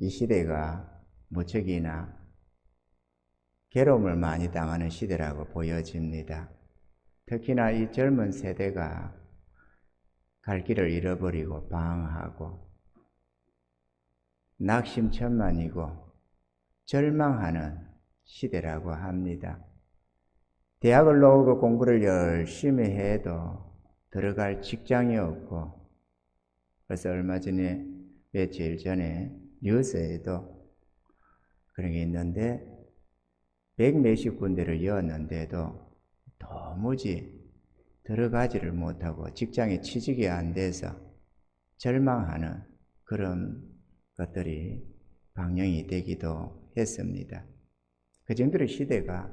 이 시대가 무척이나 괴로움을 많이 당하는 시대라고 보여집니다. 특히나 이 젊은 세대가 갈 길을 잃어버리고 방황하고 낙심천만이고 절망하는 시대라고 합니다. 대학을 나오고 공부를 열심히 해도 들어갈 직장이 없고, 그래서 얼마 전에, 며칠 전에 뉴스에도 그런 게 있는데 100몇십 군데를 여었는데도 도무지 들어가지를 못하고 직장에 취직이 안 돼서 절망하는 그런 것들이 방영이 되기도 했습니다. 그 정도로 시대가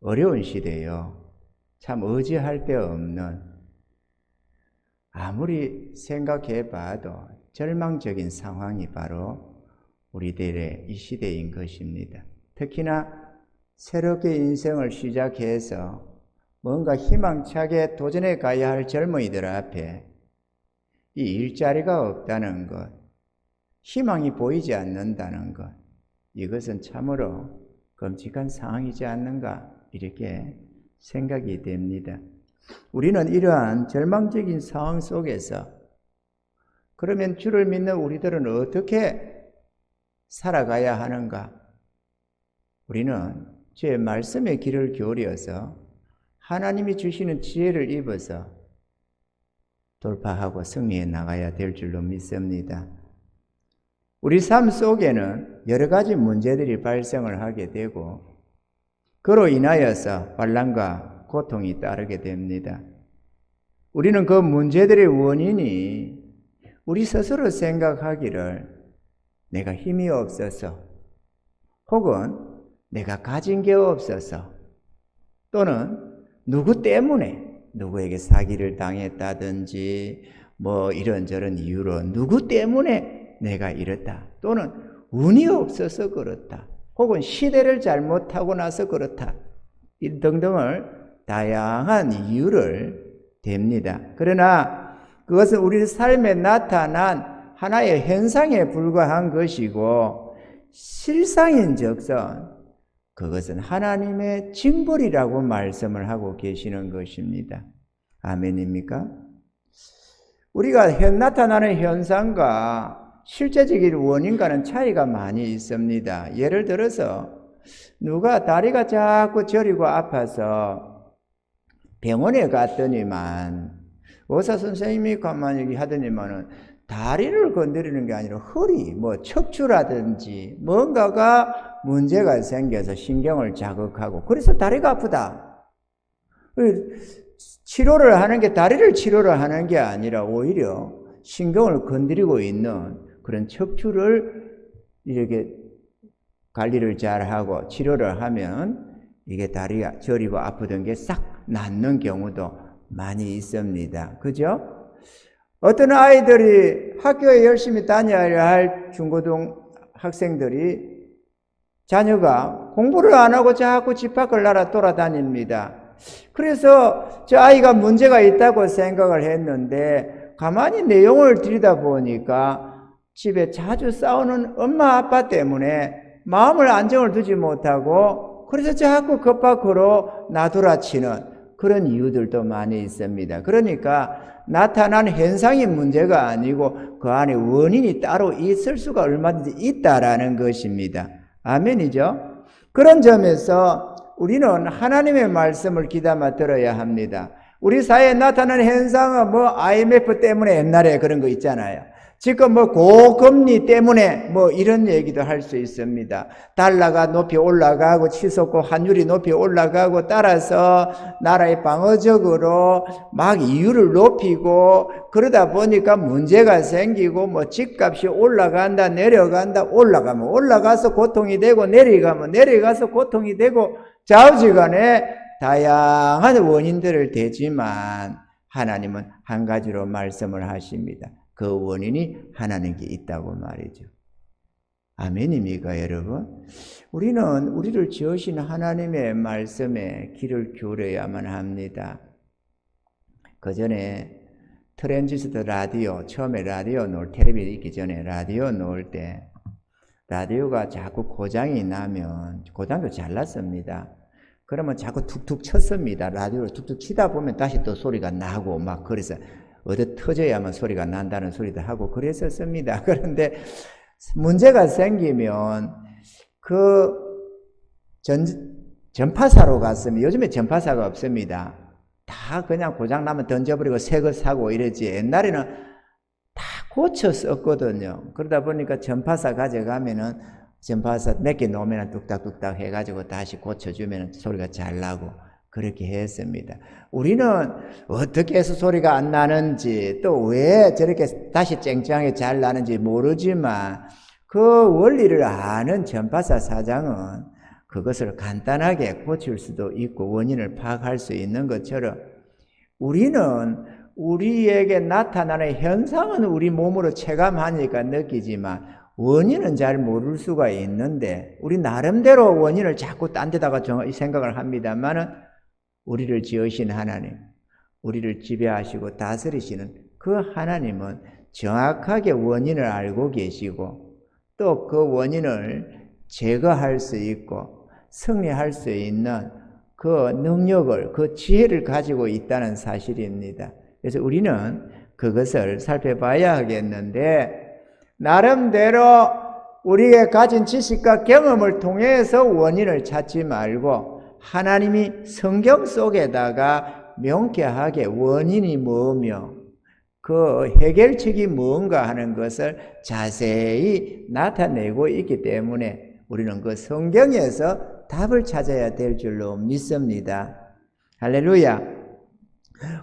어려운 시대요. 참 의지할 데 없는, 아무리 생각해봐도 절망적인 상황이 바로 우리들의 이 시대인 것입니다. 특히나 새롭게 인생을 시작해서 뭔가 희망차게 도전해 가야 할 젊은이들 앞에 이 일자리가 없다는 것, 희망이 보이지 않는다는 것, 이것은 참으로 끔찍한 상황이지 않는가, 이렇게 생각이 됩니다. 우리는 이러한 절망적인 상황 속에서 그러면 주를 믿는 우리들은 어떻게 살아가야 하는가? 우리는 주의 말씀에 귀를 기울여서 하나님이 주시는 지혜를 입어서 돌파하고 승리해 나가야 될 줄로 믿습니다. 우리 삶 속에는 여러 가지 문제들이 발생을 하게 되고 그로 인하여서 환난과 고통이 따르게 됩니다. 우리는 그 문제들의 원인이 우리 스스로 생각하기를 내가 힘이 없어서, 혹은 내가 가진 게 없어서, 또는 누구 때문에, 누구에게 사기를 당했다든지 뭐 이런저런 이유로 누구 때문에 내가 이렇다, 또는 운이 없어서 그렇다, 혹은 시대를 잘못 타고 나서 그렇다, 이 등등을 다양한 이유를 댑니다. 그러나 그것은 우리 삶에 나타난 하나의 현상에 불과한 것이고, 실상인즉슨 그것은 하나님의 징벌이라고 말씀을 하고 계시는 것입니다. 아멘입니까? 우리가 나타나는 현상과 실제적인 원인과는 차이가 많이 있습니다. 예를 들어서 누가 다리가 자꾸 저리고 아파서 병원에 갔더니만 의사 선생님이 가만히 하더니만은 다리를 건드리는 게 아니라 허리, 뭐 척추라든지 뭔가가 문제가 생겨서 신경을 자극하고 그래서 다리가 아프다. 치료를 하는 게 다리를 치료를 하는 게 아니라 오히려 신경을 건드리고 있는 그런 척추를 이렇게 관리를 잘하고 치료를 하면 이게 다리가 저리고 아프던 게 싹 낫는 경우도 많이 있습니다. 그죠? 어떤 아이들이 학교에 열심히 다녀야 할 중고등 학생들이 자녀가 공부를 안 하고 자꾸 집 밖을 날아 돌아다닙니다. 그래서 저 아이가 문제가 있다고 생각을 했는데 가만히 내용을 들여다보니까 집에 자주 싸우는 엄마 아빠 때문에 마음을 안정을 두지 못하고 그래서 자꾸 그 밖으로 나돌아치는 그런 이유들도 많이 있습니다. 그러니까 나타난 현상이 문제가 아니고 그 안에 원인이 따로 있을 수가 얼마든지 있다라는 것입니다. 아멘이죠? 그런 점에서 우리는 하나님의 말씀을 귀담아 들어야 합니다. 우리 사회에 나타나는 현상은 뭐 IMF 때문에 옛날에 그런 거 있잖아요. 지금 뭐 고금리 때문에 뭐 이런 얘기도 할 수 있습니다. 달러가 높이 올라가고 치솟고 환율이 높이 올라가고 따라서 나라의 방어적으로 막 이율을 높이고 그러다 보니까 문제가 생기고 뭐 집값이 올라간다 내려간다 올라가면 올라가서 고통이 되고 내려가면 내려가서 고통이 되고 좌우지간에 다양한 원인들을 대지만 하나님은 한 가지로 말씀을 하십니다. 그 원인이 하나님께 있다고 말이죠. 아멘입니까, 여러분? 우리는 우리를 지으신 하나님의 말씀에 귀를 기울여야만 합니다. 그 전에 트랜지스터 라디오, 처음에 라디오 텔레비전 있기 전에 라디오 놓을 때 라디오가 자꾸 고장이 나면, 고장도 잘 났습니다. 그러면 자꾸 툭툭 쳤습니다. 라디오를 툭툭 치다 보면 다시 또 소리가 나고 막 그래서 어디 터져야만 소리가 난다는 소리도 하고 그랬었습니다. 그런데 문제가 생기면 그 전파사로 갔으면, 요즘에 전파사가 없습니다. 다 그냥 고장나면 던져버리고 새 거 사고 이러지. 옛날에는 다 고쳐 썼거든요. 그러다 보니까 전파사 가져가면은 전파사 몇 개 놓으면 뚝딱뚝딱 해가지고 다시 고쳐주면 소리가 잘 나고 그렇게 했습니다. 우리는 어떻게 해서 소리가 안 나는지, 또 왜 저렇게 다시 쨍쨍하게 잘 나는지 모르지만 그 원리를 아는 전파사 사장은 그것을 간단하게 고칠 수도 있고 원인을 파악할 수 있는 것처럼, 우리는 우리에게 나타나는 현상은 우리 몸으로 체감하니까 느끼지만 원인은 잘 모를 수가 있는데, 우리 나름대로 원인을 자꾸 딴 데다가 생각을 합니다만은 우리를 지으신 하나님, 우리를 지배하시고 다스리시는 그 하나님은 정확하게 원인을 알고 계시고 또 그 원인을 제거할 수 있고 승리할 수 있는 그 능력을, 그 지혜를 가지고 있다는 사실입니다. 그래서 우리는 그것을 살펴봐야 하겠는데, 나름대로 우리의 가진 지식과 경험을 통해서 원인을 찾지 말고 하나님이 성경 속에다가 명쾌하게 원인이 뭐며 그 해결책이 뭔가 하는 것을 자세히 나타내고 있기 때문에 우리는 그 성경에서 답을 찾아야 될 줄로 믿습니다. 할렐루야.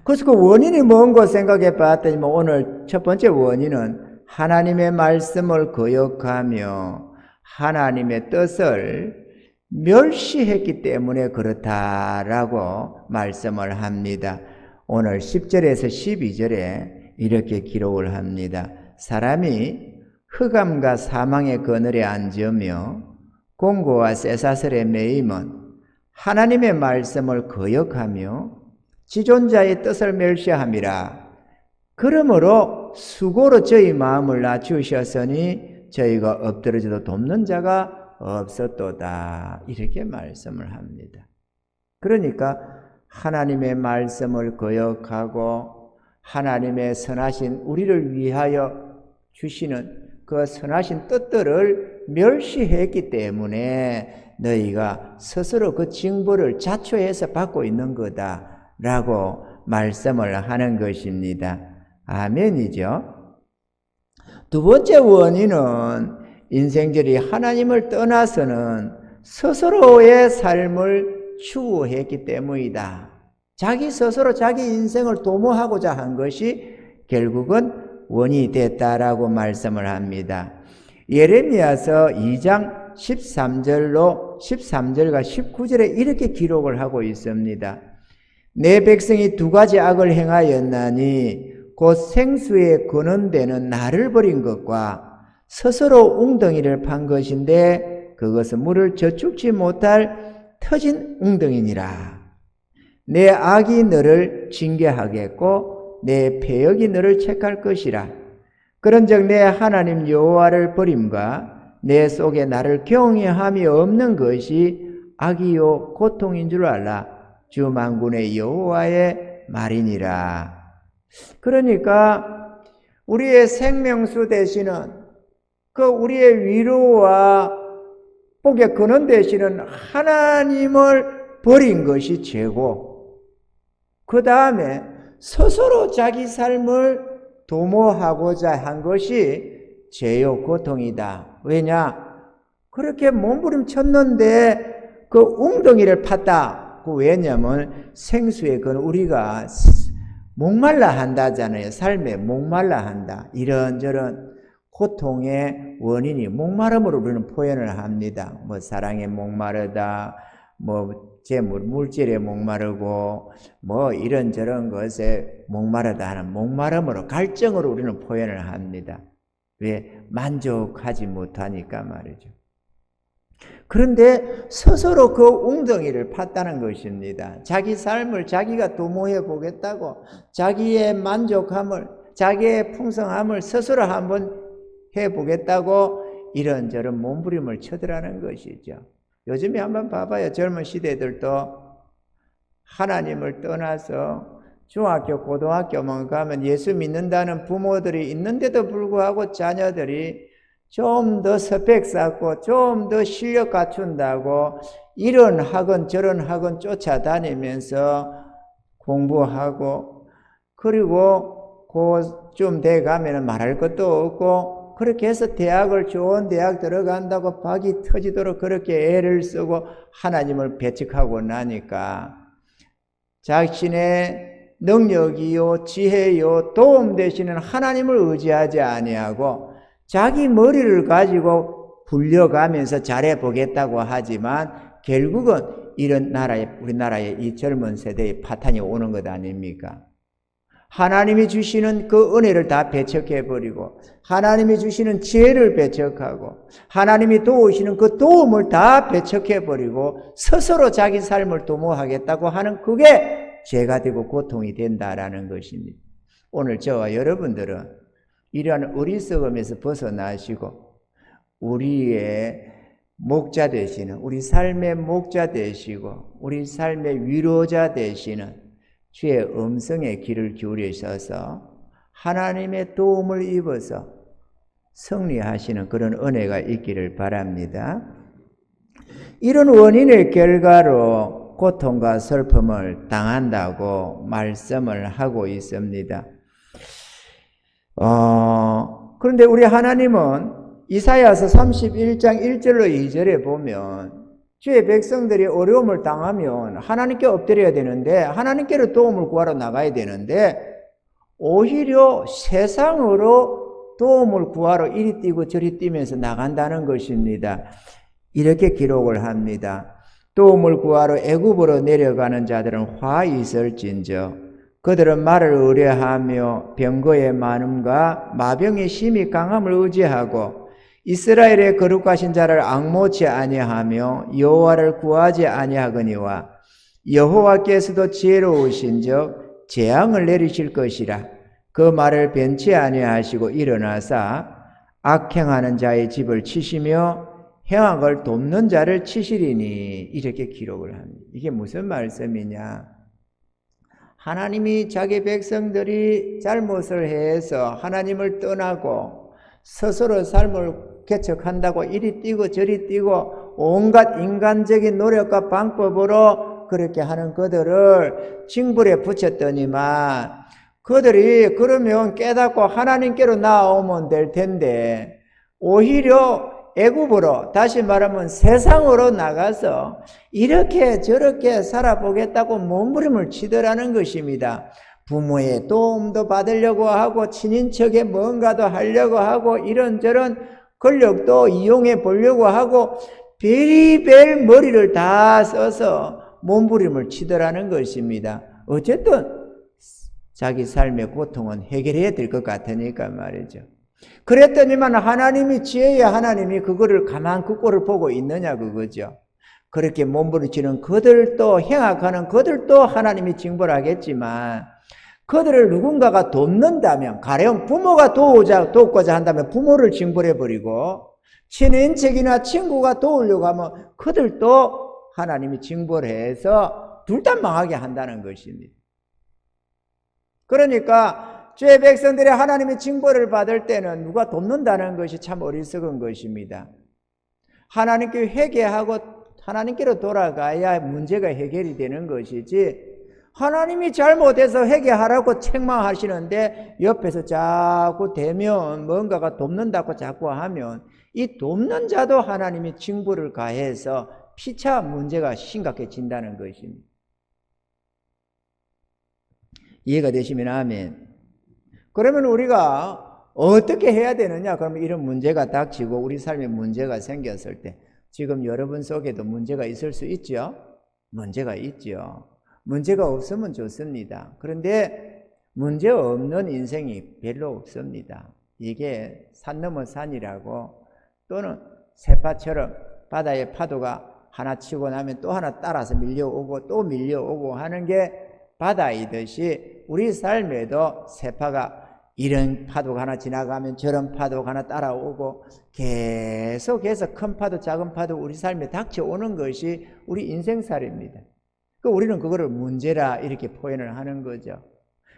그래서 그 원인이 뭔가 생각해 봤더니 오늘 첫 번째 원인은 하나님의 말씀을 거역하며 하나님의 뜻을 멸시했기 때문에 그렇다라고 말씀을 합니다. 오늘 10절에서 12절에 이렇게 기록을 합니다. 사람이 흑암과 사망의 그늘에 앉으며 공고와 쇠사슬에 매임은 하나님의 말씀을 거역하며 지존자의 뜻을 멸시함이라. 그러므로 수고로 저희 마음을 낮추셨으니 저희가 엎드러져도 돕는 자가 없었도다. 이렇게 말씀을 합니다. 그러니까 하나님의 말씀을 거역하고 하나님의 선하신 우리를 위하여 주시는 그 선하신 뜻들을 멸시했기 때문에 너희가 스스로 그 징벌을 자초해서 받고 있는 거다라고 말씀을 하는 것입니다. 아멘이죠. 두 번째 원인은 인생들이 하나님을 떠나서는 스스로의 삶을 추구했기 때문이다. 자기 스스로 자기 인생을 도모하고자 한 것이 결국은 원인이 됐다라고 말씀을 합니다. 예레미야서 2장 13절과 19절에 이렇게 기록을 하고 있습니다. 내 백성이 두 가지 악을 행하였나니 곧 생수에 거는데는 나를 버린 것과 스스로 웅덩이를 판 것인데 그것은 물을 저축지 못할 터진 웅덩이니라. 내 악이 너를 징계하겠고 내 패역이 너를 책할 것이라. 그런즉 내 하나님 여호와를 버림과 내 속에 나를 경외함이 없는 것이 악이요 고통인 줄 알라. 주 만군의 여호와의 말이니라. 그러니까 우리의 생명수 되시는 그 우리의 위로와 복의 근원 되시는 하나님을 버린 것이 죄고, 그 다음에 스스로 자기 삶을 도모하고자 한 것이 죄요 고통이다. 왜냐? 그렇게 몸부림쳤는데 그 웅덩이를 팠다. 그 왜냐면 생수에 그 우리가 목말라 한다잖아요. 삶에 목말라 한다. 이런저런 고통의 원인이 목마름으로 우리는 표현을 합니다. 뭐 사랑에 목마르다, 뭐 재물, 물질에 목마르고 뭐 이런저런 것에 목마르다 하는 목마름으로, 갈증으로 우리는 표현을 합니다. 왜? 만족하지 못하니까 말이죠. 그런데 스스로 그 웅덩이를 팠다는 것입니다. 자기 삶을 자기가 도모해 보겠다고, 자기의 만족함을, 자기의 풍성함을 스스로 한번 해보겠다고 이런저런 몸부림을 쳐들라는 것이죠. 요즘에 한번 봐봐요. 젊은 시대들도 하나님을 떠나서 중학교, 고등학교만 가면 예수 믿는다는 부모들이 있는데도 불구하고 자녀들이 좀 더 스펙 쌓고 좀 더 실력 갖춘다고 이런 학원 저런 학원 쫓아다니면서 공부하고, 그리고 그쯤 돼 가면은 말할 것도 없고, 그렇게 해서 대학을 좋은 대학 들어간다고 박이 터지도록 그렇게 애를 쓰고 하나님을 배척하고 나니까 자신의 능력이요 지혜요 도움 되시는 하나님을 의지하지 아니하고 자기 머리를 가지고 굴려가면서 잘해보겠다고 하지만 결국은 이런 우리나라의 이 젊은 세대의 파탄이 오는 것 아닙니까? 하나님이 주시는 그 은혜를 다 배척해버리고 하나님이 주시는 지혜를 배척하고 하나님이 도우시는 그 도움을 다 배척해버리고 스스로 자기 삶을 도모하겠다고 하는 그게 죄가 되고 고통이 된다라는 것입니다. 오늘 저와 여러분들은 이러한 어리석음에서 벗어나시고 우리의 목자 되시는, 우리 삶의 목자 되시고 우리 삶의 위로자 되시는 주의 음성에 귀를 기울이셔서 하나님의 도움을 입어서 승리하시는 그런 은혜가 있기를 바랍니다. 이런 원인의 결과로 고통과 슬픔을 당한다고 말씀을 하고 있습니다. 그런데 우리 하나님은 이사야서 31장 1절로 2절에 보면 주의 백성들이 어려움을 당하면 하나님께 엎드려야 되는데 하나님께로 도움을 구하러 나가야 되는데 오히려 세상으로 도움을 구하러 이리 뛰고 저리 뛰면서 나간다는 것입니다. 이렇게 기록을 합니다. 도움을 구하러 애굽으로 내려가는 자들은 화 있을진저 그들은 말을 의뢰하며 병거의 많음과 마병의 심히 강함을 의지하고 이스라엘의 거룩하신 자를 앙모치 아니하며 여호와를 구하지 아니하거니와 여호와께서도 지혜로우신즉 재앙을 내리실 것이라. 그 말을 변치 아니하시고 일어나사 악행하는 자의 집을 치시며 행악을 돕는 자를 치시리니. 이렇게 기록을 합니다. 이게 무슨 말씀이냐? 하나님이 자기 백성들이 잘못을 해서 하나님을 떠나고 스스로 삶을 개척한다고 이리 뛰고 저리 뛰고 온갖 인간적인 노력과 방법으로 그렇게 하는 그들을 징벌에 붙였더니만 그들이 그러면 깨닫고 하나님께로 나아오면 될 텐데 오히려 애굽으로, 다시 말하면 세상으로 나가서 이렇게 저렇게 살아보겠다고 몸부림을 치더라는 것입니다. 부모의 도움도 받으려고 하고 친인척의 뭔가도 하려고 하고 이런저런 권력도 이용해 보려고 하고 별의별 머리를 다 써서 몸부림을 치더라는 것입니다. 어쨌든 자기 삶의 고통은 해결해야 될 것 같으니까 말이죠. 그랬더니만 하나님이 지혜의 하나님이 그거를 가만 그 꼴을 보고 있느냐 그거죠. 그렇게 몸부림치는 그들도 행악하는 그들도 하나님이 징벌하겠지만 그들을 누군가가 돕는다면, 가령 부모가 돕고자 한다면 부모를 징벌해버리고 친인척이나 친구가 도우려고 하면 그들도 하나님이 징벌해서 둘 다 망하게 한다는 것입니다. 그러니까 주의 백성들이 하나님의 징벌을 받을 때는 누가 돕는다는 것이 참 어리석은 것입니다. 하나님께 회개하고 하나님께로 돌아가야 문제가 해결이 되는 것이지 하나님이 잘못해서 회개하라고 책망하시는데 옆에서 자꾸 대면 뭔가가 돕는다고 자꾸 하면 이 돕는 자도 하나님이 징벌을 가해서 피차 문제가 심각해진다는 것입니다. 이해가 되시면 아멘. 그러면 우리가 어떻게 해야 되느냐? 그러면 이런 문제가 닥치고 우리 삶에 문제가 생겼을 때 지금 여러분 속에도 문제가 있을 수 있죠? 문제가 있죠. 문제가 없으면 좋습니다. 그런데 문제 없는 인생이 별로 없습니다. 이게 산 넘어 산이라고 또는 새파처럼 바다의 파도가 하나 치고 나면 또 하나 따라서 밀려오고 또 밀려오고 하는 게 바다이듯이 우리 삶에도 세파가 이런 파도가 하나 지나가면 저런 파도가 하나 따라오고 계속해서 큰 파도 작은 파도 우리 삶에 닥쳐오는 것이 우리 인생살입니다. 우리는 그거를 문제라 이렇게 표현을 하는 거죠.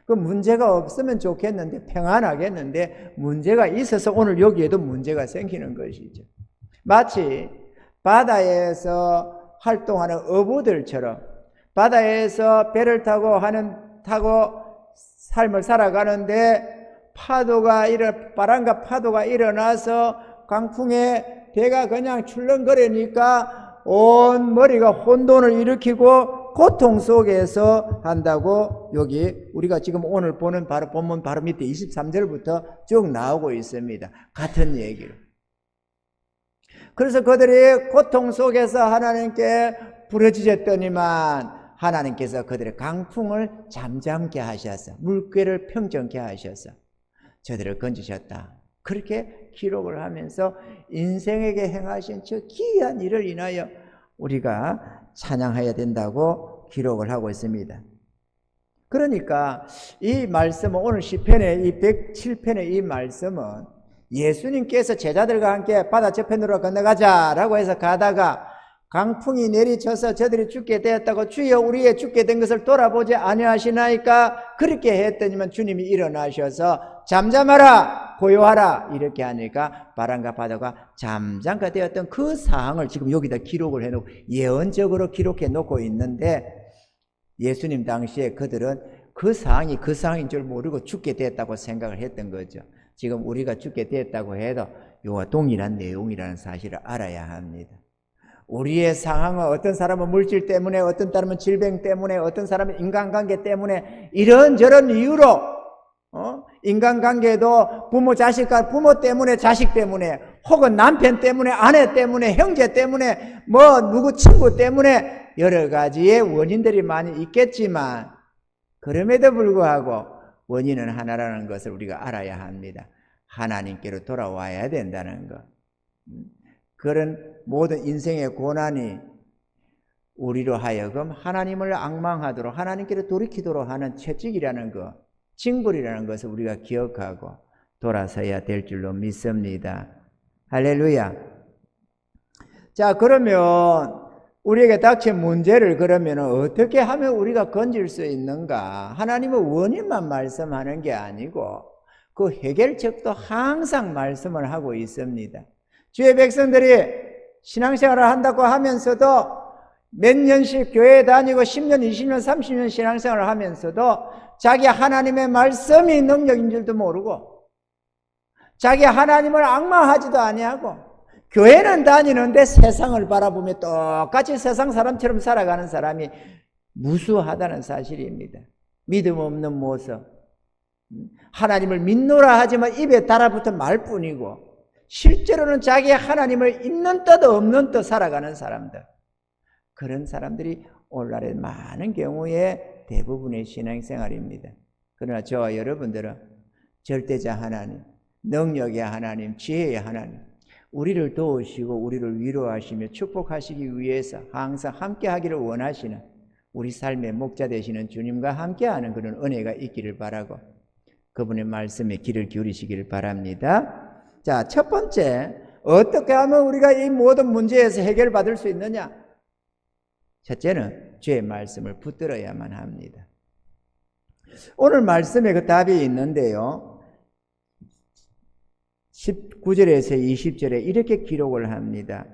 그 문제가 없으면 좋겠는데 평안하겠는데 문제가 있어서 오늘 여기에도 문제가 생기는 것이죠. 마치 바다에서 활동하는 어부들처럼 바다에서 배를 타고 삶을 살아가는데 바람과 파도가 일어나서 강풍에 배가 그냥 출렁거리니까 온 머리가 혼돈을 일으키고 고통 속에서 한다고 여기 우리가 지금 오늘 보는 본문 바로 밑에 23절부터 쭉 나오고 있습니다. 같은 얘기를. 그래서 그들이 고통 속에서 하나님께 부르짖었더니만 하나님께서 그들의 강풍을 잠잠케 하셔서 물결을 평정케 하셔서 저들을 건지셨다. 그렇게 기록을 하면서 인생에게 행하신 저 기이한 일을 인하여 우리가 찬양해야 된다고 기록을 하고 있습니다. 그러니까 이 말씀은 오늘 시편의 이 107편의 이 말씀은 예수님께서 제자들과 함께 바다 저편으로 건너가자라고 해서 가다가 강풍이 내리쳐서 저들이 죽게 되었다고 주여 우리의 죽게 된 것을 돌아보지 아니하시나이까 그렇게 했더니만 주님이 일어나셔서 잠잠하라 고요하라 이렇게 하니까 바람과 바다가 잠잠가 되었던 그 상황을 지금 여기다 기록을 해놓고 예언적으로 기록해 놓고 있는데 예수님 당시에 그들은 그 상황인 줄 모르고 죽게 되었다고 생각을 했던 거죠. 지금 우리가 죽게 되었다고 해도 이와 동일한 내용이라는 사실을 알아야 합니다. 우리의 상황은 어떤 사람은 물질 때문에 어떤 사람은 질병 때문에 어떤 사람은 인간관계 때문에 이런저런 이유로 인간관계도 부모 자식과 부모 때문에 자식 때문에 혹은 남편 때문에 아내 때문에 형제 때문에 누구 친구 때문에 여러 가지의 원인들이 많이 있겠지만 그럼에도 불구하고 원인은 하나라는 것을 우리가 알아야 합니다. 하나님께로 돌아와야 된다는 것. 그런 모든 인생의 고난이 우리로 하여금 하나님을 앙망하도록 하나님께로 돌이키도록 하는 채찍이라는 것, 징벌이라는 것을 우리가 기억하고 돌아서야 될 줄로 믿습니다. 할렐루야. 자, 그러면 우리에게 닥친 문제를 그러면 어떻게 하면 우리가 건질 수 있는가? 하나님은 원인만 말씀하는 게 아니고 그 해결책도 항상 말씀을 하고 있습니다. 주의 백성들이 신앙생활을 한다고 하면서도 몇 년씩 교회에 다니고 10년, 20년, 30년 신앙생활을 하면서도 자기 하나님의 말씀이 능력인 줄도 모르고 자기 하나님을 앙망하지도 아니하고 교회는 다니는데 세상을 바라보며 똑같이 세상 사람처럼 살아가는 사람이 무수하다는 사실입니다. 믿음 없는 모습, 하나님을 믿노라 하지만 입에 달아붙은 말뿐이고 실제로는 자기 하나님을 있는 듯 없는 듯 살아가는 사람들, 그런 사람들이 오늘날의 많은 경우에 대부분의 신앙생활입니다. 그러나 저와 여러분들은 절대자 하나님, 능력의 하나님, 지혜의 하나님, 우리를 도우시고 우리를 위로하시며 축복하시기 위해서 항상 함께하기를 원하시는 우리 삶의 목자 되시는 주님과 함께하는 그런 은혜가 있기를 바라고 그분의 말씀에 귀를 기울이시기를 바랍니다. 자, 첫 번째, 어떻게 하면 우리가 이 모든 문제에서 해결받을 수 있느냐? 첫째는 주의 말씀을 붙들어야만 합니다. 오늘 말씀에 그 답이 있는데요. 19절에서 20절에 이렇게 기록을 합니다.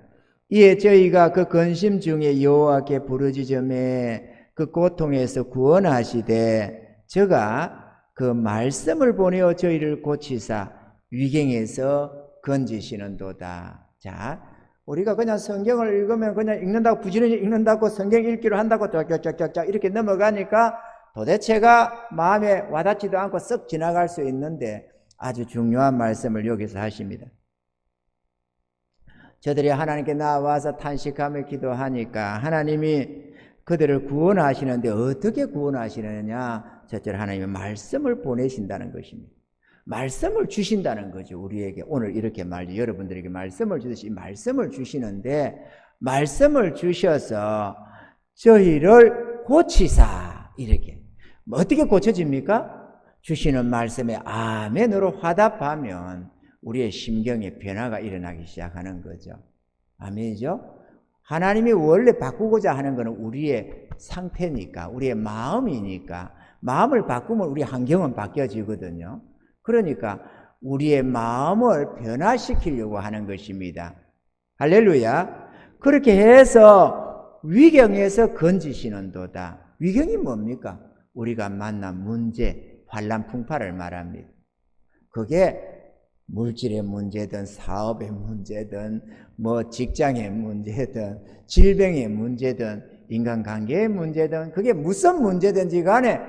이에 저희가 그 근심 중에 여호와께 부르짖음에 그 고통에서 구원하시되 저가 그 말씀을 보내어 저희를 고치사 위경에서 건지시는도다. 자, 우리가 그냥 성경을 읽으면 그냥 읽는다고 부지런히 읽는다고 성경 읽기로 한다고 쫙쫙쫙쫙 이렇게 넘어가니까 도대체가 마음에 와닿지도 않고 썩 지나갈 수 있는데 아주 중요한 말씀을 여기서 하십니다. 저들이 하나님께 나와서 탄식하며 기도하니까 하나님이 그들을 구원하시는데 어떻게 구원하시느냐? 첫째로 하나님의 말씀을 보내신다는 것입니다. 말씀을 주신다는 거죠. 우리에게 오늘 이렇게 여러분들에게 말씀을 주듯이 말씀을 주시는데, 말씀을 주셔서 저희를 고치사, 이렇게. 어떻게 고쳐집니까? 주시는 말씀에 아멘으로 화답하면 우리의 심경에 변화가 일어나기 시작하는 거죠. 아멘이죠? 하나님이 원래 바꾸고자 하는 것은 우리의 상태니까, 우리의 마음이니까, 마음을 바꾸면 우리 환경은 바뀌어지거든요. 그러니까 우리의 마음을 변화시키려고 하는 것입니다. 할렐루야. 그렇게 해서 위경에서 건지시는도다. 위경이 뭡니까? 우리가 만난 문제, 환난 풍파를 말합니다. 그게 물질의 문제든 사업의 문제든 직장의 문제든 질병의 문제든 인간관계의 문제든 그게 무슨 문제든지 간에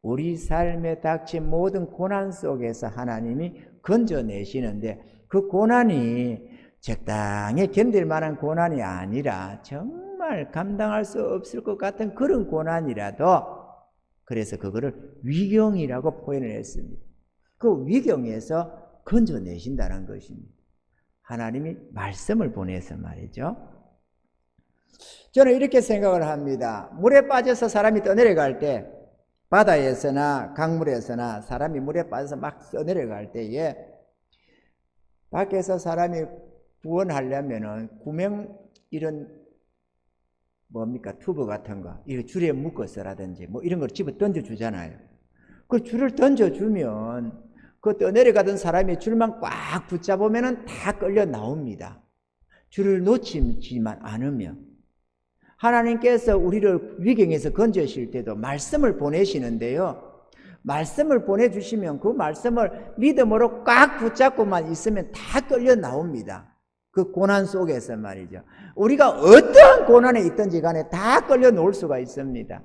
우리 삶에 닥친 모든 고난 속에서 하나님이 건져내시는데, 그 고난이 적당히 견딜 만한 고난이 아니라 정말 감당할 수 없을 것 같은 그런 고난이라도, 그래서 그거를 위경이라고 표현을 했습니다. 그 위경에서 건져내신다는 것입니다. 하나님이 말씀을 보내서 말이죠. 저는 이렇게 생각을 합니다. 물에 빠져서 사람이 떠내려갈 때, 바다에서나 강물에서나 사람이 물에 빠져서 막 떠내려갈 때에 밖에서 사람이 구원하려면은 구명 이런 튜브 같은 거 이거 줄에 묶어서라든지 이런 걸 집어 던져주잖아요. 그 줄을 던져주면 그 떠내려가던 사람이 줄만 꽉 붙잡으면은 다 끌려 나옵니다. 줄을 놓치지만 않으면. 하나님께서 우리를 위경에서 건져실 때도 말씀을 보내시는데요, 말씀을 보내주시면 그 말씀을 믿음으로 꽉 붙잡고만 있으면 다 끌려 나옵니다. 그 고난 속에서 말이죠. 우리가 어떤 고난에 있든지 간에 다 끌려 놓을 수가 있습니다.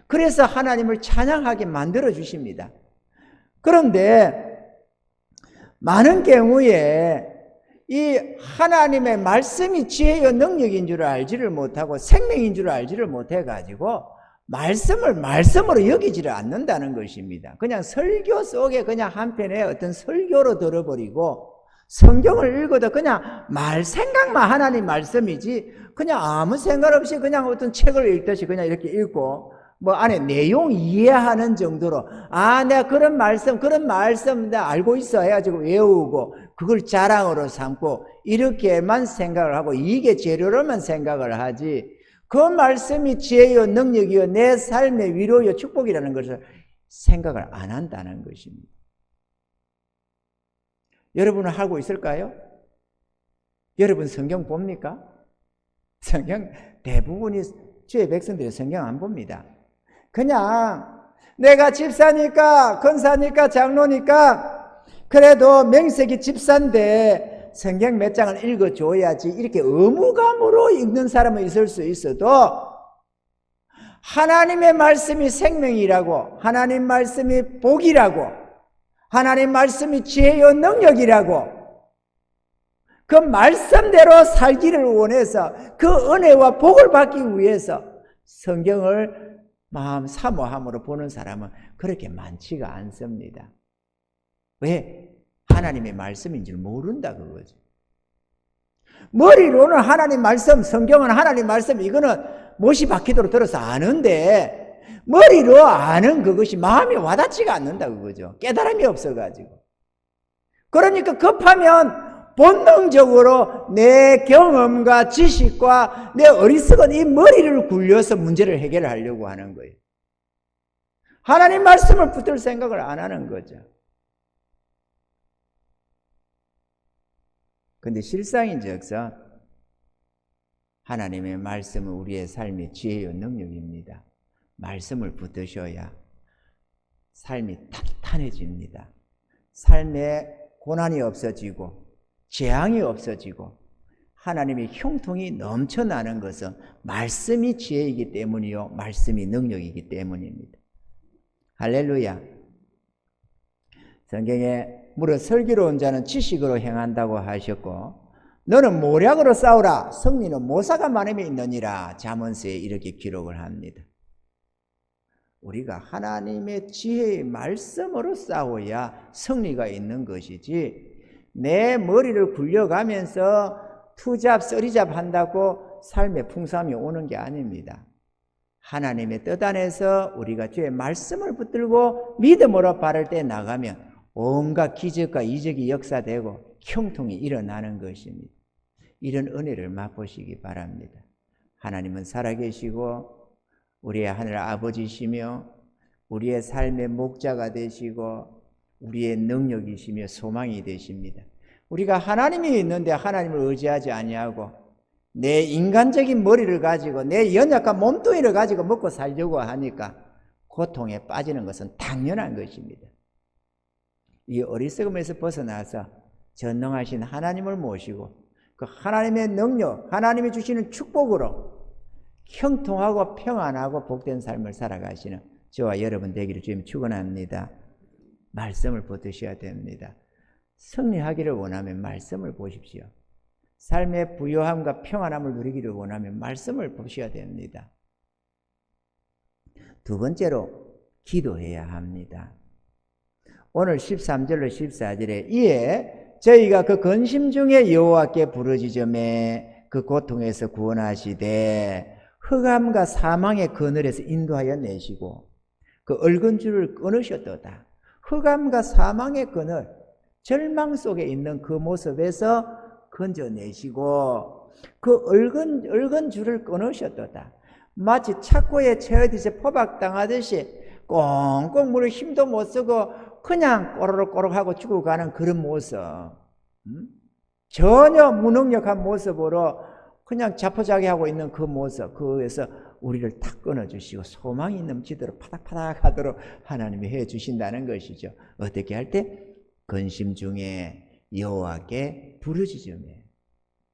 그래서 하나님을 찬양하게 만들어 주십니다. 그런데 많은 경우에 이 하나님의 말씀이 지혜와 능력인 줄 알지를 못하고 생명인 줄 알지를 못해가지고 말씀을 말씀으로 여기지를 않는다는 것입니다. 그냥 설교 속에 그냥 한편의 어떤 설교로 들어버리고, 성경을 읽어도 그냥 생각만 하나님 말씀이지 그냥 아무 생각 없이 그냥 어떤 책을 읽듯이 그냥 이렇게 읽고 안에 내용 이해하는 정도로 내가 그런 말씀 내가 알고 있어 해가지고 외우고 그걸 자랑으로 삼고 이렇게만 생각을 하고 이게 재료로만 생각을 하지, 그 말씀이 지혜요 능력이요 내 삶의 위로요 축복이라는 것을 생각을 안 한다는 것입니다. 여러분은 하고 있을까요? 여러분 성경 봅니까? 성경 대부분이 주의 백성들이 성경 안 봅니다. 그냥 내가 집사니까 권사니까 장로니까 그래도 명색이 집사인데 성경 몇 장을 읽어줘야지 이렇게 의무감으로 읽는 사람은 있을 수 있어도, 하나님의 말씀이 생명이라고, 하나님 말씀이 복이라고, 하나님 말씀이 지혜요 능력이라고, 그 말씀대로 살기를 원해서 그 은혜와 복을 받기 위해서 성경을 마음 사모함으로 보는 사람은 그렇게 많지가 않습니다. 왜? 하나님의 말씀인 줄 모른다 그거죠. 머리로는 하나님 말씀, 성경은 하나님 말씀, 이거는 못이 박히도록 들어서 아는데 머리로 아는 그것이 마음에 와닿지가 않는다 그거죠. 깨달음이 없어가지고. 그러니까 급하면 본능적으로 내 경험과 지식과 내 어리석은 이 머리를 굴려서 문제를 해결하려고 하는 거예요. 하나님 말씀을 붙들 생각을 안 하는 거죠. 근데 실상인즉슨 하나님의 말씀은 우리의 삶의 지혜요 능력입니다. 말씀을 붙드셔야 삶이 탄탄해집니다. 삶에 고난이 없어지고 재앙이 없어지고 하나님의 형통이 넘쳐나는 것은 말씀이 지혜이기 때문이요, 말씀이 능력이기 때문입니다. 할렐루야. 성경에 무릇 슬기로운 자는 지식으로 행한다고 하셨고, 너는 모략으로 싸우라, 승리는 모사가 많음에 있느니라, 잠언서에 이렇게 기록을 합니다. 우리가 하나님의 지혜의 말씀으로 싸워야 승리가 있는 것이지, 내 머리를 굴려가면서 투잡 쓰리잡 한다고 삶의 풍성함이 오는 게 아닙니다. 하나님의 뜻 안에서 우리가 주의 말씀을 붙들고 믿음으로 발을 떼 나가면 온갖 기적과 이적이 역사되고 형통이 일어나는 것입니다. 이런 은혜를 맛보시기 바랍니다. 하나님은 살아계시고 우리의 하늘 아버지시며 우리의 삶의 목자가 되시고 우리의 능력이시며 소망이 되십니다. 우리가 하나님이 있는데 하나님을 의지하지 아니하고 내 인간적인 머리를 가지고 내 연약한 몸뚱이를 가지고 먹고 살려고 하니까 고통에 빠지는 것은 당연한 것입니다. 이 어리석음에서 벗어나서 전능하신 하나님을 모시고 그 하나님의 능력, 하나님이 주시는 축복으로 형통하고 평안하고 복된 삶을 살아가시는 저와 여러분 되기를 주님 축원합니다. 말씀을 붙드셔야 됩니다. 승리하기를 원하면 말씀을 보십시오. 삶의 부요함과 평안함을 누리기를 원하면 말씀을 보셔야 됩니다. 두 번째로 기도해야 합니다. 오늘 13절로 14절에 이에 저희가 그 근심 중에 여호와께 부르짖음에 그 고통에서 구원하시되 흑암과 사망의 그늘에서 인도하여 내시고 그 얽은 줄을 끊으셨도다. 흑암과 사망의 그늘, 절망 속에 있는 그 모습에서 건져내시고 그 얽은 줄을 끊으셨도다. 마치 착고에 채어듯이 포박당하듯이 꽁꽁 물을 힘도 못 쓰고 그냥 꼬르륵꼬르륵하고 죽어가는 그런 모습, 전혀 무능력한 모습으로 그냥 자포자기하고 있는 그 모습, 그에서 우리를 탁 끊어주시고 소망이 넘치도록 파닥파닥 하도록 하나님이 해주신다는 것이죠. 어떻게 할 때? 근심 중에 여호와께 부르짖으며.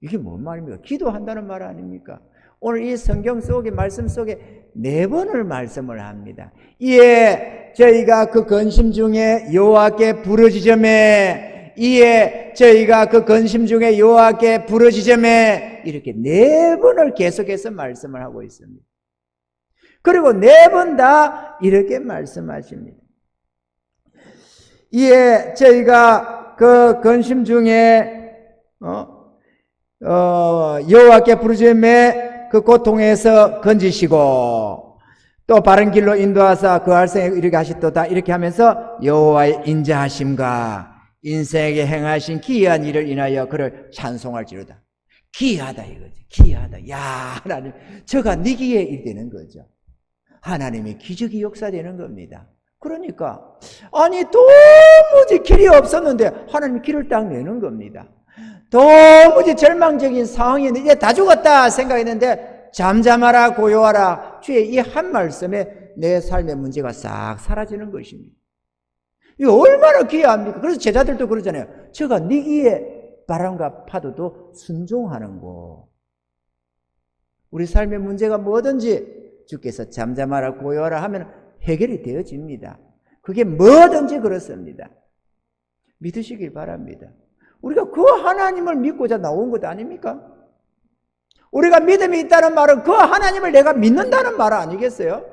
이게 뭔 말입니까? 기도한다는 말 아닙니까? 오늘 이 성경 속에 말씀 속에 4번을 말씀을 합니다. 이에 저희가 그 근심 중에 여호와께 부르짖으며, 이에 저희가 그 근심 중에 여호와께 부르짖으며, 이렇게 4번을 계속해서 말씀을 하고 있습니다. 그리고 4번 다 이렇게 말씀하십니다. 이에 저희가 그 근심 중에 여호와께 부르짖으며 그 고통에서 건지시고 또 바른 길로 인도하사 그 알성에 이르게 하시도다. 이렇게 하면서 여호와의 인자하심과 인생에게 행하신 기이한 일을 인하여 그를 찬송할지로다. 기이하다 이거지. 기이하다. 야, 하나님, 저가 네 기에 이르는 거죠. 하나님의 기적이 역사되는 겁니다. 그러니까 아니 도무지 길이 없었는데 하나님이 길을 딱 내는 겁니다. 도무지 절망적인 상황이었는데 이제 다 죽었다 생각했는데 잠잠하라 고요하라 주의 이 한 말씀에 내 삶의 문제가 싹 사라지는 것입니다. 이거 얼마나 귀합니까? 그래서 제자들도 그러잖아요. 저가 네 귀에 바람과 파도도 순종하는 거. 우리 삶의 문제가 뭐든지 주께서 잠잠하라 고요하라 하면 해결이 되어집니다. 그게 뭐든지 그렇습니다. 믿으시길 바랍니다. 우리가 그 하나님을 믿고자 나온 것 아닙니까? 우리가 믿음이 있다는 말은 그 하나님을 내가 믿는다는 말 아니겠어요?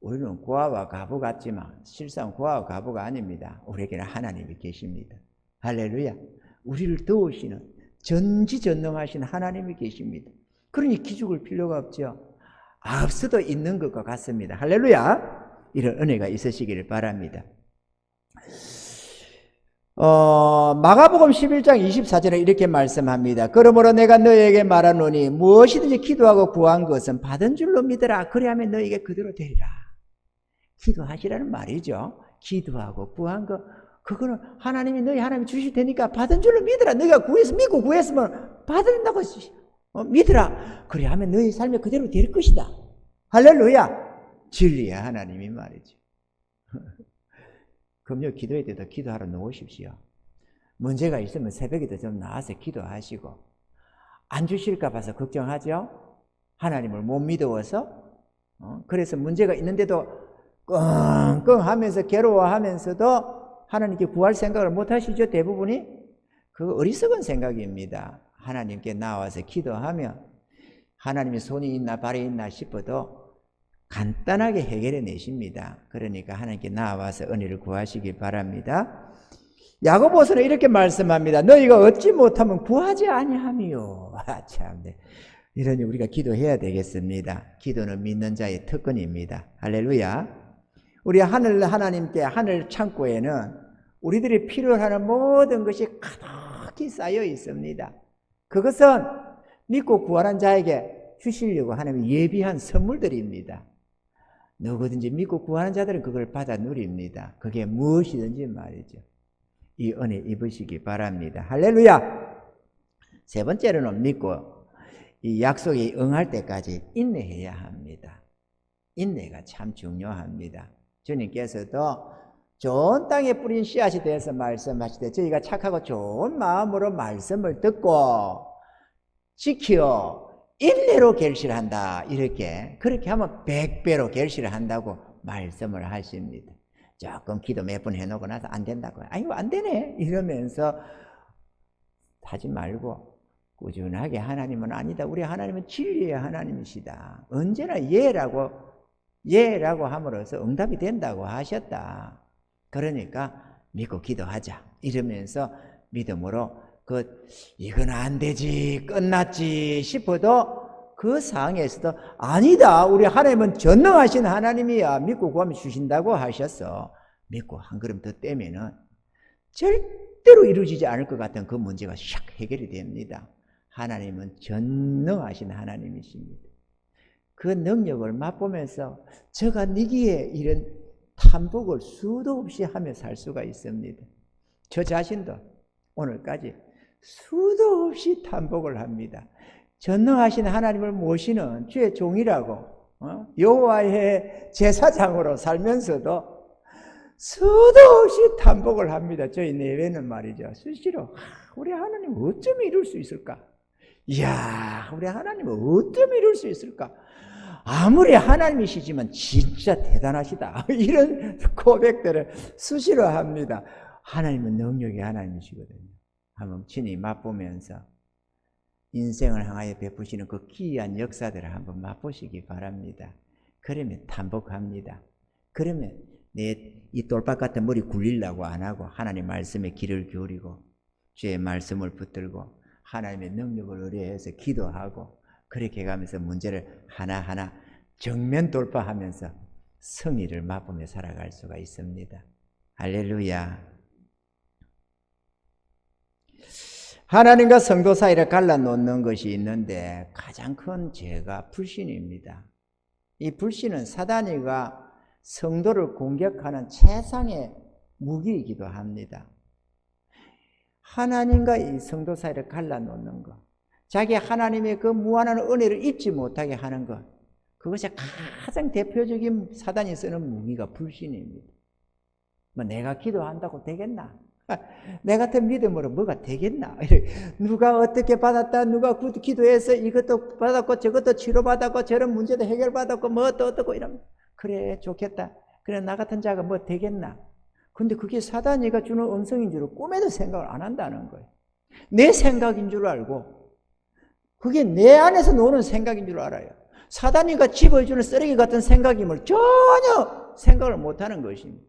우리는 고아와 과부 같지만 실상 고아와 과부가 아닙니다. 우리에게는 하나님이 계십니다. 할렐루야. 우리를 도우시는 전지전능하신 하나님이 계십니다. 그러니 기죽을 필요가 없죠. 앞서도 있는 것과 같습니다. 할렐루야. 이런 은혜가 있으시기를 바랍니다. 마가복음 11장 24절에 이렇게 말씀합니다. 그러므로 내가 너희에게 말하노니 무엇이든지 기도하고 구한 것은 받은 줄로 믿으라. 그리하면 너희에게 그대로 되리라. 기도하시라는 말이죠. 기도하고 구한 것, 그거는 하나님이 너희 하나님이 주실 테니까 받은 줄로 믿으라. 너희가 믿고 구했으면 받는다고 믿으라. 그리하면 너희 삶에 그대로 될 것이다. 할렐루야. 진리의 하나님이 말이죠. 금요 기도회 때도 기도하러 나오십시오. 문제가 있으면 새벽에도 좀 나와서 기도하시고, 안 주실까 봐서 걱정하죠. 하나님을 못 믿어서. 그래서 문제가 있는데도 끙끙하면서 괴로워하면서도 하나님께 구할 생각을 못 하시죠. 대부분이. 그거 어리석은 생각입니다. 하나님께 나와서 기도하면 하나님의 손이 있나 발이 있나 싶어도 간단하게 해결해 내십니다. 그러니까 하나님께 나와서 은혜를 구하시기 바랍니다. 야고보서는 이렇게 말씀합니다. 너희가 얻지 못하면 구하지 아니하미요. 참, 네. 이러니 우리가 기도해야 되겠습니다. 기도는 믿는 자의 특권입니다. 할렐루야. 우리 하나님께 하늘 창고에는 우리들이 필요로 하는 모든 것이 가득히 쌓여 있습니다. 그것은 믿고 구하는 자에게 주시려고 하나님이 예비한 선물들입니다. 누구든지 믿고 구하는 자들은 그걸 받아 누립니다. 그게 무엇이든지 말이죠. 이 은혜 입으시기 바랍니다. 할렐루야. 세 번째로는 믿고 이 약속에 응할 때까지 인내해야 합니다. 인내가 참 중요합니다. 주님께서도 좋은 땅에 뿌린 씨앗이 되어서 말씀하실 때 저희가 착하고 좋은 마음으로 말씀을 듣고 지켜 인내로 결실한다. 그렇게 하면 100배로 결실을 한다고 말씀을 하십니다. 조금 기도 몇 번 해놓고 나서 안 된다고. 아이고 안 되네 이러면서 하지 말고 꾸준하게 하나님은 아니다. 우리 하나님은 진리의 하나님이시다. 언제나 예라고 함으로써 응답이 된다고 하셨다. 그러니까 믿고 기도하자. 이러면서 믿음으로 이건 안 되지, 끝났지 싶어도 그 상황에서도 아니다. 우리 하나님은 전능하신 하나님이야. 믿고 구하면 주신다고 하셨어. 믿고 한 걸음 더 떼면은 절대로 이루어지지 않을 것 같은 그 문제가 샥 해결이 됩니다. 하나님은 전능하신 하나님이십니다. 그 능력을 맛보면서 저가 니기에 이런 탐복을 수도 없이 하며 살 수가 있습니다. 저 자신도 오늘까지 수도 없이 탐복을 합니다. 전능하신 하나님을 모시는 주의 종이라고 여호와의 제사장으로 살면서도 수도 없이 탐복을 합니다. 저희 내외는 말이죠. 수시로 우리 하나님 어쩜 이룰 수 있을까? 이야, 우리 하나님은 어쩜 이룰 수 있을까? 아무리 하나님이시지만 진짜 대단하시다. 이런 고백들을 수시로 합니다. 하나님은 능력의 하나님이시거든요. 한번 친히 맛보면서 인생을 향하여 베푸시는 그 기이한 역사들을 한번 맛보시기 바랍니다. 그러면 탐복합니다. 그러면 내 이 돌박 같은 머리 굴리려고 안 하고 하나님 말씀에 귀를 기울이고 주의 말씀을 붙들고 하나님의 능력을 의뢰해서 기도하고 그렇게 가면서 문제를 하나하나 정면 돌파하면서 승리를 맛보며 살아갈 수가 있습니다. 할렐루야. 하나님과 성도 사이를 갈라놓는 것이 있는데 가장 큰 죄가 불신입니다. 이 불신은 사단이가 성도를 공격하는 최상의 무기이기도 합니다. 하나님과 이 성도 사이를 갈라놓는 것, 자기 하나님의 그 무한한 은혜를 잊지 못하게 하는 것, 그것이 가장 대표적인 사단이 쓰는 무기가 불신입니다. 뭐 내가 기도한다고 되겠나? 내 같은 믿음으로 뭐가 되겠나? 누가 어떻게 받았다, 누가 기도해서 이것도 받았고 저것도 치료받았고 저런 문제도 해결받았고 뭐 어떻고 이러면 그래 좋겠다. 그래 나 같은 자가 뭐 되겠나? 근데 그게 사단이가 주는 음성인 줄 꿈에도 생각을 안 한다는 거예요. 내 생각인 줄 알고 그게 내 안에서 노는 생각인 줄 알아요. 사단이가 집어주는 쓰레기 같은 생각임을 전혀 생각을 못하는 것입니다.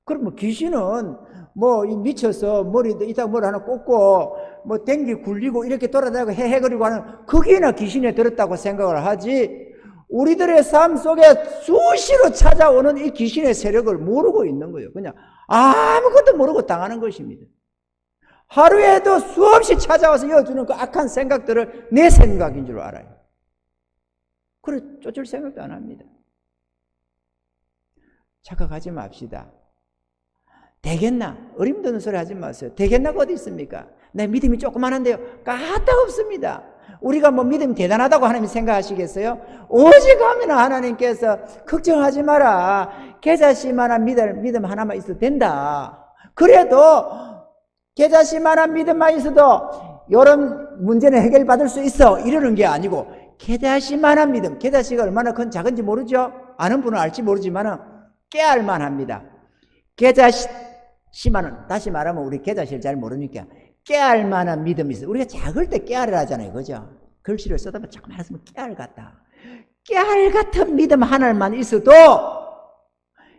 그럼 뭐 귀신은 뭐 미쳐서 머리도 이따 뭘 하나 꽂고 뭐 댕기 굴리고 이렇게 돌아다니고 헤헤거리고 하는 거기에나 귀신에 들었다고 생각을 하지 우리들의 삶 속에 수시로 찾아오는 이 귀신의 세력을 모르고 있는 거예요. 그냥 아무것도 모르고 당하는 것입니다. 하루에도 수없이 찾아와서 이어주는 그 악한 생각들을 내 생각인 줄 알아요. 그래 쫓을 생각도 안 합니다. 착각하지 맙시다. 되겠나? 어림도는 소리 하지 마세요. 되겠나가 어디 있습니까? 내 믿음이 조그만한데요. 까딱 없습니다. 우리가 뭐 믿음이 대단하다고 하나님 생각하시겠어요? 오직 하면 하나님께서 걱정하지 마라. 계자씨만한 믿음 하나만 있어도 된다. 그래도 계자씨만한 믿음만 있어도 이런 문제는 해결받을 수 있어. 이러는 게 아니고 계자씨만한 믿음. 계자씨가 얼마나 큰 작은지 모르죠? 아는 분은 알지 모르지만 깨알만 합니다. 계자씨만은 다시 말하면 우리 계자씨를 잘 모르니까 깨알만한 믿음이 있어요. 우리가 작을 때 깨알을 하잖아요. 그죠? 글씨를 써다 보면 잠깐 말했으면 깨알 같다. 깨알 같은 믿음 하나만 있어도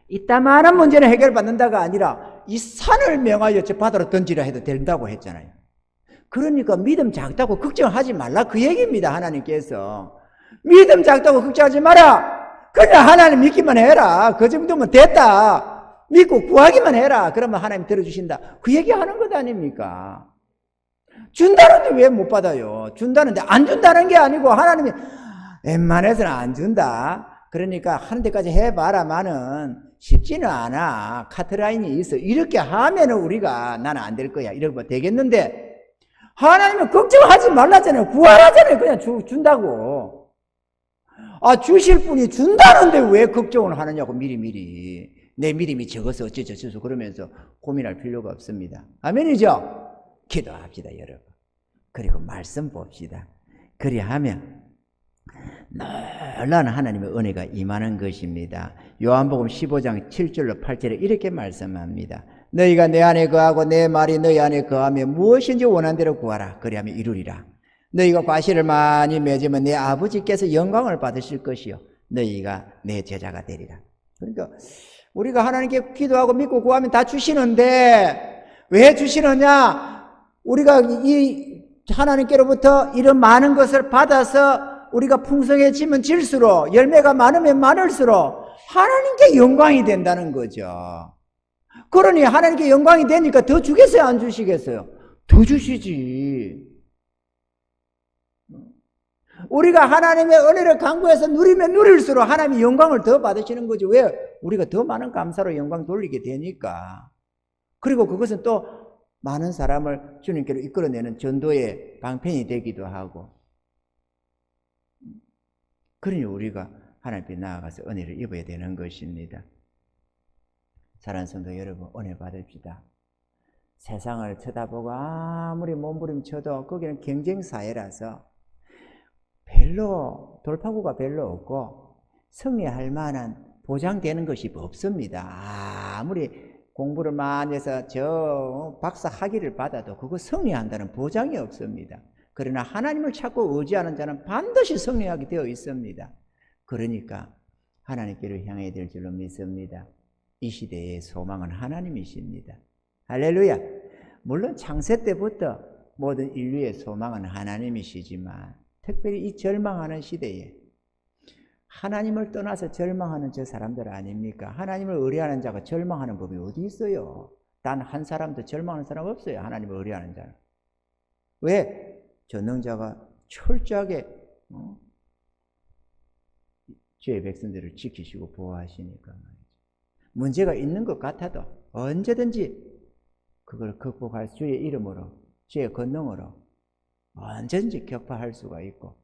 이따만한 문제는 해결받는다가 아니라 이 산을 명하여 저 바다로 던지라 해도 된다고 했잖아요. 그러니까 믿음 작다고 걱정하지 말라 그 얘기입니다. 하나님께서 믿음 작다고 걱정하지 마라. 그냥 하나님 믿기만 해라. 그 정도면 됐다. 믿고 구하기만 해라. 그러면 하나님 들어주신다. 그 얘기하는 것 아닙니까? 준다는데 왜 못 받아요? 준다는데 안 준다는 게 아니고 하나님이 웬만해서는 안 준다. 그러니까 하는 데까지 해봐라마는 쉽지는 않아. 카트라인이 있어. 이렇게 하면은 우리가 나는 안 될 거야. 이러면 되겠는데 하나님은 걱정하지 말라잖아요. 구하라잖아요. 그냥 준다고. 아, 주실 분이 준다는데 왜 걱정을 하느냐고 미리미리. 내 믿음이 적어서 어쩌저쩌서 그러면서 고민할 필요가 없습니다. 아멘이죠? 기도합시다, 여러분. 그리고 말씀 봅시다. 그리하면 놀라운 하나님의 은혜가 임하는 것입니다. 요한복음 15장 7절로 8절에 이렇게 말씀합니다. 너희가 내 안에 거하고 내 말이 너희 안에 거하며 무엇인지 원한 대로 구하라. 그리하면 이루리라. 너희가 과실을 많이 맺으면 내 아버지께서 영광을 받으실 것이요 너희가 내 제자가 되리라. 그러니까 우리가 하나님께 기도하고 믿고 구하면 다 주시는데 왜 주시느냐? 우리가 이 하나님께로부터 이런 많은 것을 받아서 우리가 풍성해지면 질수록 열매가 많으면 많을수록 하나님께 영광이 된다는 거죠. 그러니 하나님께 영광이 되니까 더 주겠어요? 안 주시겠어요? 더 주시지. 우리가 하나님의 은혜를 간구해서 누리면 누릴수록 하나님이 영광을 더 받으시는 거죠. 왜? 우리가 더 많은 감사로 영광 돌리게 되니까. 그리고 그것은 또 많은 사람을 주님께로 이끌어내는 전도의 방편이 되기도 하고. 그러니 우리가 하나님 앞에 나아가서 은혜를 입어야 되는 것입니다. 사랑하는 성도 여러분, 은혜 받읍시다. 세상을 쳐다보고 아무리 몸부림쳐도 거기는 경쟁사회라서 별로 돌파구가 별로 없고 승리할 만한 보장되는 것이 없습니다. 아무리 공부를 많이 해서 저 박사 학위를 받아도 그거 승리한다는 보장이 없습니다. 그러나 하나님을 찾고 의지하는 자는 반드시 승리하게 되어 있습니다. 그러니까 하나님께로 향해야 될 줄로 믿습니다. 이 시대의 소망은 하나님이십니다. 할렐루야. 물론 창세 때부터 모든 인류의 소망은 하나님이시지만 특별히 이 절망하는 시대에 하나님을 떠나서 절망하는 저 사람들 아닙니까? 하나님을 의뢰하는 자가 절망하는 법이 어디 있어요? 단 한 사람도 절망하는 사람 없어요. 하나님을 의뢰하는 자는. 왜? 전능자가 철저하게 주의 백성들을 지키시고 보호하시니까 말이죠. 문제가 있는 것 같아도 언제든지 그걸 극복할 주의 이름으로, 주의 권능으로 언제든지 격파할 수가 있고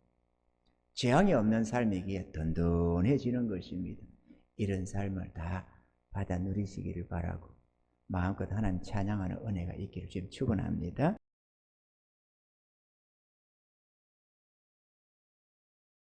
재앙이 없는 삶이기에 든든해지는 것입니다. 이런 삶을 다 받아 누리시기를 바라고 마음껏 하나님 찬양하는 은혜가 있기를 지금 축원합니다.